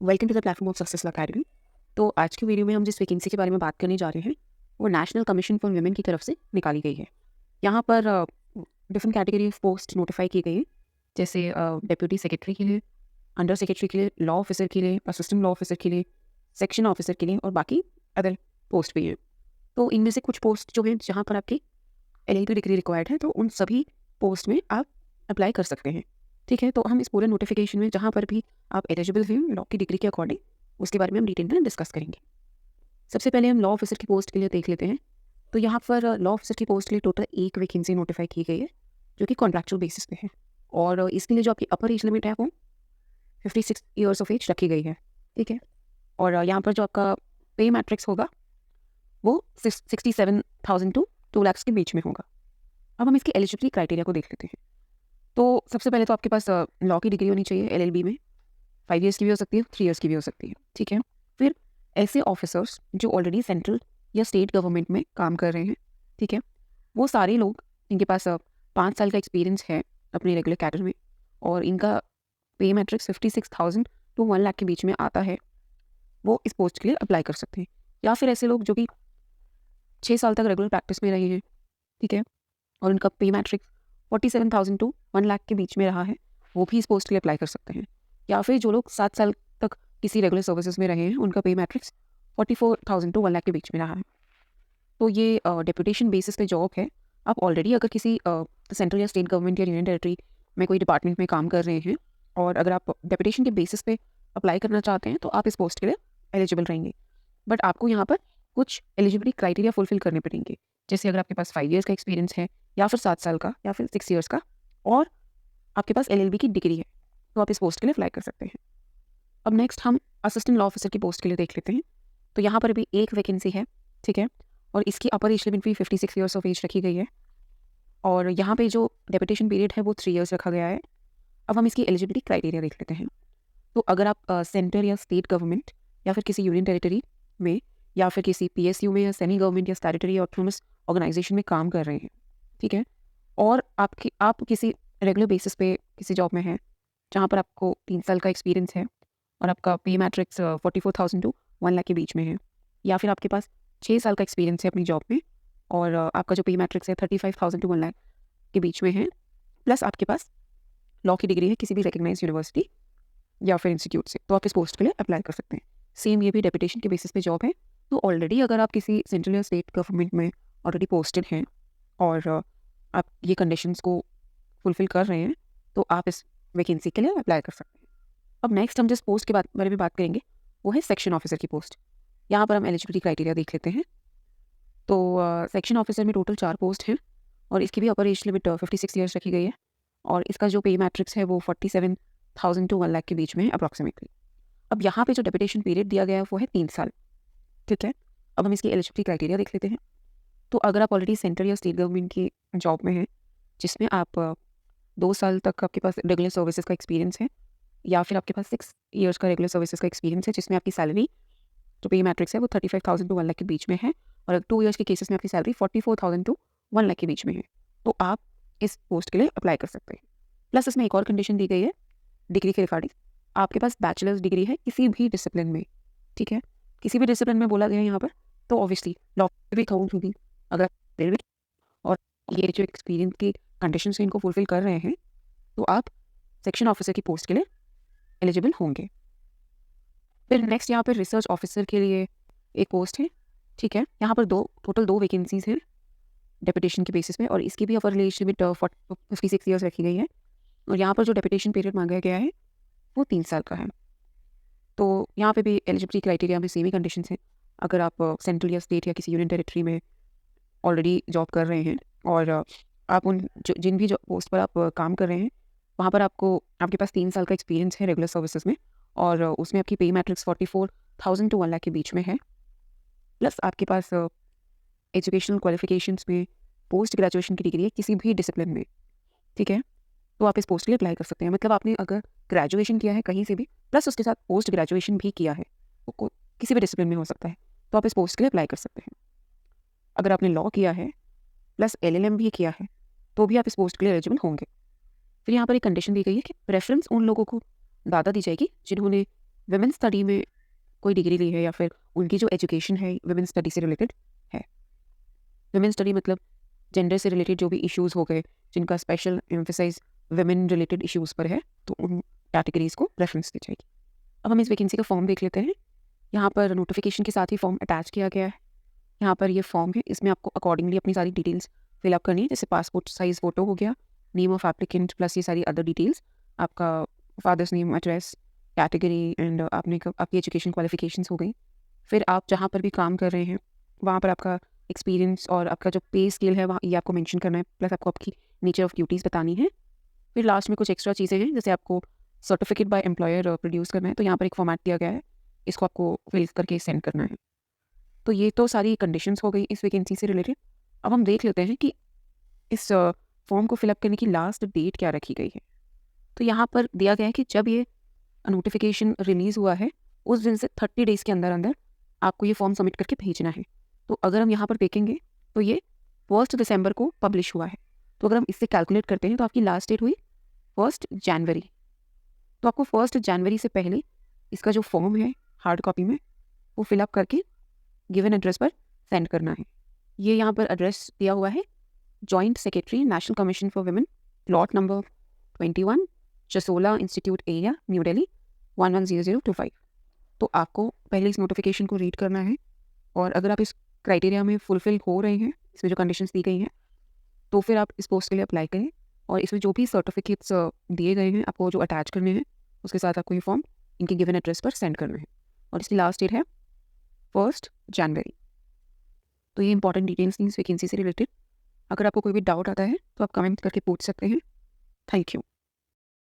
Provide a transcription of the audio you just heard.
Welcome to the platform of Success Academy. तो आज की वीडियो में हम जिस वैकेंसी के बारे में बात करने जा रहे हैं वो नेशनल कमीशन फॉर वुमेन की तरफ से निकाली गई है। यहाँ पर different category of post notify की गई है, जैसे डिप्यूटी सेक्रेटरी के लिए, अंडर सेक्रेटरी के लिए, लॉ ऑफिसर के लिए, असिस्टेंट लॉ ऑफिसर के लिए, सेक्शन ऑफिसर के लिए और बाकी अदर पोस्ट भी हैं। तो इनमें से कुछ पोस्ट जो हैं जहाँ पर आपकी LLB डिग्री रिक्वायर्ड है, तो उन सभी पोस्ट में आप अप्लाई कर सकते हैं। ठीक है, तो हम इस पूरे नोटिफिकेशन में जहाँ पर भी आप एलिजिबल हैं लॉ की डिग्री के अकॉर्डिंग, उसके बारे में हम डिटेल में डिस्कस करेंगे। सबसे पहले हम लॉ ऑफिसर की पोस्ट के लिए देख लेते हैं। तो यहाँ पर लॉ ऑफिसर की पोस्ट के लिए टोटल एक वैकेंसी नोटिफाई की गई है, जो कि कॉन्ट्रैक्चुअल बेसिस पे है। और इसके लिए जो आपकी अपर एज लिमिट है वो 56 ईयर्स ऑफ एज रखी गई है। ठीक है, और यहाँ पर जो आपका पे मैट्रिक्स होगा वो 67,000 टू 2 लाख के बीच में होगा। अब हम इसकी एलिजिबिलिटी क्राइटेरिया को देख लेते हैं। तो सबसे पहले तो आपके पास लॉ की डिग्री होनी चाहिए LLB में, 5 ईयर्स की भी हो सकती है, 3 ईयर्स की भी हो सकती है। ठीक है, फिर ऐसे ऑफिसर्स जो ऑलरेडी सेंट्रल या स्टेट गवर्नमेंट में काम कर रहे हैं, ठीक है, वो सारे लोग इनके पास 5 साल का एक्सपीरियंस है अपने रेगुलर कैडर में, और इनका पे मैट्रिक्स 56,000 टू 1 लाख के बीच में आता है, वो इस पोस्ट के लिए अप्लाई कर सकते हैं। या फिर ऐसे लोग जो कि 6 साल तक रेगुलर प्रैक्टिस में रहे हैं, ठीक है, और उनका पे मैट्रिक्स 47,000 टू 1 लाख के बीच में रहा है, वो भी इस पोस्ट के लिए अप्लाई कर सकते हैं। या फिर जो लोग 7 साल तक किसी रेगुलर सर्विसेज में रहे हैं, उनका पे मैट्रिक्स 44,000 टू 1 लाख के बीच में रहा है। तो ये डेपुटेशन बेसिस पे जॉब है। आप ऑलरेडी अगर किसी सेंट्रल या स्टेट गवर्नमेंट या यूनियन टेरेटरी में कोई डिपार्टमेंट में काम कर रहे हैं, और अगर आप डेपुटेशन के बेसिस पे अप्लाई करना चाहते हैं, तो आप इस पोस्ट के लिए एलिजिबल रहेंगे। बट आपको यहाँ पर कुछ एलिजिबिलिटी क्राइटेरिया फुलफिल करने पड़ेंगे, जैसे अगर आपके पास 5 ईयर्स का एक्सपीरियंस है, या फिर 7 साल का, या फिर 6 ईयर्स का, और आपके पास LLB की डिग्री है, तो आप इस पोस्ट के लिए अप्लाई कर सकते हैं। अब नेक्स्ट हम असिस्टेंट लॉ ऑफिसर की पोस्ट के लिए देख लेते हैं। तो यहाँ पर भी एक वैकेंसी है, ठीक है, और इसकी अपर एज लिमिट भी 56 ईयर्स ऑफ एज रखी गई है, और यहाँ पे जो डेपुटेशन पीरियड है वो 3 ईयर्स रखा गया है। अब हम इसकी एलिजिबिलिटी क्राइटेरिया देख लेते हैं। तो अगर आप सेंटर या स्टेट गवर्नमेंट या फिर किसी यूनियन टेरिटरी में, या फिर किसी PSU में, या सेमी गवर्नमेंट या स्टैट्यूटरी ऑटोनोमस ऑर्गेनाइजेशन में काम कर रहे हैं, ठीक है, और आप किसी रेगुलर बेसिस पे किसी जॉब में हैं जहाँ पर आपको 3 साल का एक्सपीरियंस है, और आपका पे मैट्रिक्स 44,000 टू 1 लाख के बीच में है, या फिर आपके पास 6 साल का एक्सपीरियंस है अपनी जॉब में, और आपका जो पे मैट्रिक्स है 35,000 टू 1 लाख के बीच में है, प्लस आपके पास लॉ की डिग्री है किसी भी रिकग्नाइज यूनिवर्सिटी या फिर इंस्टीट्यूट से, तो आप इस पोस्ट के लिए अप्लाई कर सकते हैं। सेम ये भी डेपुटेशन के बेसिस पे जॉब है। तो ऑलरेडी अगर आप किसी सेंट्रल या स्टेट गवर्नमेंट में ऑलरेडी पोस्टेड हैं, और आप ये कंडीशंस को फुलफिल कर रहे हैं, तो आप इस वैकेंसी के लिए अप्लाई कर सकते हैं। अब नेक्स्ट हम जिस पोस्ट के बारे में बात करेंगे वो है सेक्शन ऑफिसर की पोस्ट। यहाँ पर हम एलिजिबिलिटी क्राइटेरिया देख लेते हैं। तो सेक्शन ऑफिसर में टोटल 4 पोस्ट हैं, और इसकी भी अपर एज लिमिट 56 ईयर्स रखी गई है, और इसका जो पे मैट्रिक्स है वो 47,000 टू 1 लाख के बीच में है अप्रॉक्सीमेटली। अब यहाँ पे जो डेपुटेशन पीरियड दिया गया है वो है 3 साल, ठीक है। अब हम इसकी एलिजिबिलिटी क्राइटेरिया देख लेते हैं। तो अगर आप ऑलरेडी सेंट्रल या स्टेट गवर्नमेंट की जॉब में हैं, जिसमें आप 2 साल तक आपके पास रेगुलर सर्विसेज का एक्सपीरियंस है, या फिर आपके पास 6 ईयर्स का रेगुलर सर्विसेज का एक्सपीरियंस है, जिसमें आपकी सैलरी जो पे मैट्रिक्स है वो 35,000 टू 1 लाख के बीच में है, और 2 ईयर्स के केसेस में आपकी सैलरी 44,000 टू 1 लाख के बीच में है, तो आप इस पोस्ट के लिए अप्लाई कर सकते हैं। प्लस इसमें एक और कंडीशन दी गई है डिग्री के रिगार्डिंग। आपके पास बैचलर्स डिग्री है किसी भी डिसिप्लिन में, ठीक है, किसी भी डिसिप्लिन में बोला गया है यहाँ पर, तो ऑब्वियसली लॉ भी काउंट होगी। अगर रेलवे और ये जो एक्सपीरियंस की कंडीशन से इनको फुलफिल कर रहे हैं, तो आप सेक्शन ऑफिसर की पोस्ट के लिए एलिजिबल होंगे। फिर नेक्स्ट यहाँ पर रिसर्च ऑफिसर के लिए एक पोस्ट है, ठीक है। यहाँ पर टोटल 2 वैकेंसीज हैं डेपुटेशन के बेसिस में, और इसकी भी अपर एज लिमिट 56 ईयर्स रखी गई है, और यहाँ पर जो डेपुटेशन पीरियड मांगा गया है वो 3 साल का है। तो यहाँ पे भी एलिजिबिलिटी क्राइटेरिया में सेम ही कंडीशंस हैं। अगर आप सेंट्रल या स्टेट या किसी यूनियन टेरिटरी में ऑलरेडी जॉब कर रहे हैं, और आप जिन भी पोस्ट पर आप काम कर रहे हैं, वहाँ पर आपके पास 3 साल का एक्सपीरियंस है रेगुलर सर्विसेज में, और उसमें आपकी पे मैट्रिक्स 44,000 टू 1 लाख के बीच में है, प्लस आपके पास एजुकेशनल क्वालिफिकेशंस में पोस्ट ग्रेजुएशन की डिग्री है किसी भी डिसिप्लिन में, ठीक है, तो आप इस पोस्ट के लिए अप्लाई कर सकते हैं। मतलब आपने अगर ग्रेजुएशन किया है कहीं से भी, प्लस उसके साथ पोस्ट ग्रेजुएशन भी किया है, वो किसी भी डिसिप्लिन में हो सकता है, तो आप इस पोस्ट के लिए अप्लाई कर सकते हैं। अगर आपने लॉ किया है प्लस LLM भी किया है, तो भी आप इस पोस्ट के लिए एलिजिबल होंगे। फिर यहाँ पर एक कंडीशन दी गई है कि प्रेफरेंस उन लोगों को ज़्यादा दी जाएगी जिन्होंने वुमेन स्टडी में कोई डिग्री ली है या फिर उनकी जो एजुकेशन है वुमेन स्टडी से रिलेटेड है। वुमेन स्टडी मतलब जेंडर से रिलेटेड जो भी इश्यूज़ हो गए जिनका special emphasise women related issues पर है, तो उन कैटेगरीज़ को प्रेफरेंस दी जाएगी। अब हम इस वैकेंसी का फॉर्म देख लेते हैं। यहाँ पर नोटिफिकेशन के साथ ही फॉर्म अटैच किया गया है। यहाँ पर ये फॉर्म है, इसमें आपको अकॉर्डिंगली अपनी सारी डिटेल्स फिलअप करनी है, जैसे पासपोर्ट साइज़ फ़ोटो हो गया, नेम ऑफ एप्लीकेंट प्लस ये सारी अदर डिटेल्स, आपका father's name, address, category and आपकी एजुकेशन क्वालिफिकेशंस हो गई। फिर आप जहाँ पर भी काम कर रहे हैं वहाँ पर आपका एक्सपीरियंस और आपका जो पे स्केल है वहाँ ये आपको मेंशन करना है, प्लस आपको आपकी नेचर ऑफ ड्यूटीज़ बतानी है। फिर लास्ट में कुछ एक्स्ट्रा चीज़ें हैं, जैसे आपको सर्टिफिकेट बाय एम्प्लॉयर प्रोड्यूस करना है, तो यहाँ पर एक फॉर्मेट दिया गया है, इसको आपको फिल करके सेंड करना है। तो ये तो सारी कंडीशंस हो गई इस वैकेंसी से रिलेटेड। अब हम देख लेते हैं कि इस फॉर्म को फिलअप करने की लास्ट डेट क्या रखी गई है। तो यहाँ पर दिया गया है कि जब ये नोटिफिकेशन रिलीज़ हुआ है उस दिन से 30 डेज़ के अंदर अंदर आपको ये फॉर्म सबमिट करके भेजना है। तो अगर हम यहाँ पर देखेंगे तो ये 1 दिसंबर को पब्लिश हुआ है, तो अगर हम इससे कैलकुलेट करते हैं तो आपकी लास्ट डेट हुई 1 जनवरी। तो आपको 1 जनवरी से पहले इसका जो फॉर्म है हार्ड कॉपी में वो फिलअप करके गिवन एड्रेस पर सेंड करना है। ये यहाँ पर एड्रेस दिया हुआ है, joint secretary national commission for women, plot number 21, चसोला इंस्टीट्यूट एरिया, न्यू दिल्ली 110025। तो आपको पहले इस नोटिफिकेशन को रीड करना है और अगर आप इस क्राइटेरिया में फुलफिल हो रहे हैं, इसमें जो कंडीशंस दी गई हैं, तो फिर आप इस पोस्ट के लिए अप्लाई करें और इसमें जो भी सर्टिफिकेट्स दिए गए हैं आपको जो अटैच करने हैं उसके साथ आपको ये फॉर्म इनके गिवन एड्रेस पर सेंड करना है और इसकी लास्ट डेट है 1 जनवरी। तो ये इंपॉर्टेंट डिटेल्स थी इस वैकेंसी से रिलेटेड। अगर आपको कोई भी डाउट आता है तो आप कमेंट करके पूछ सकते हैं। Thank you.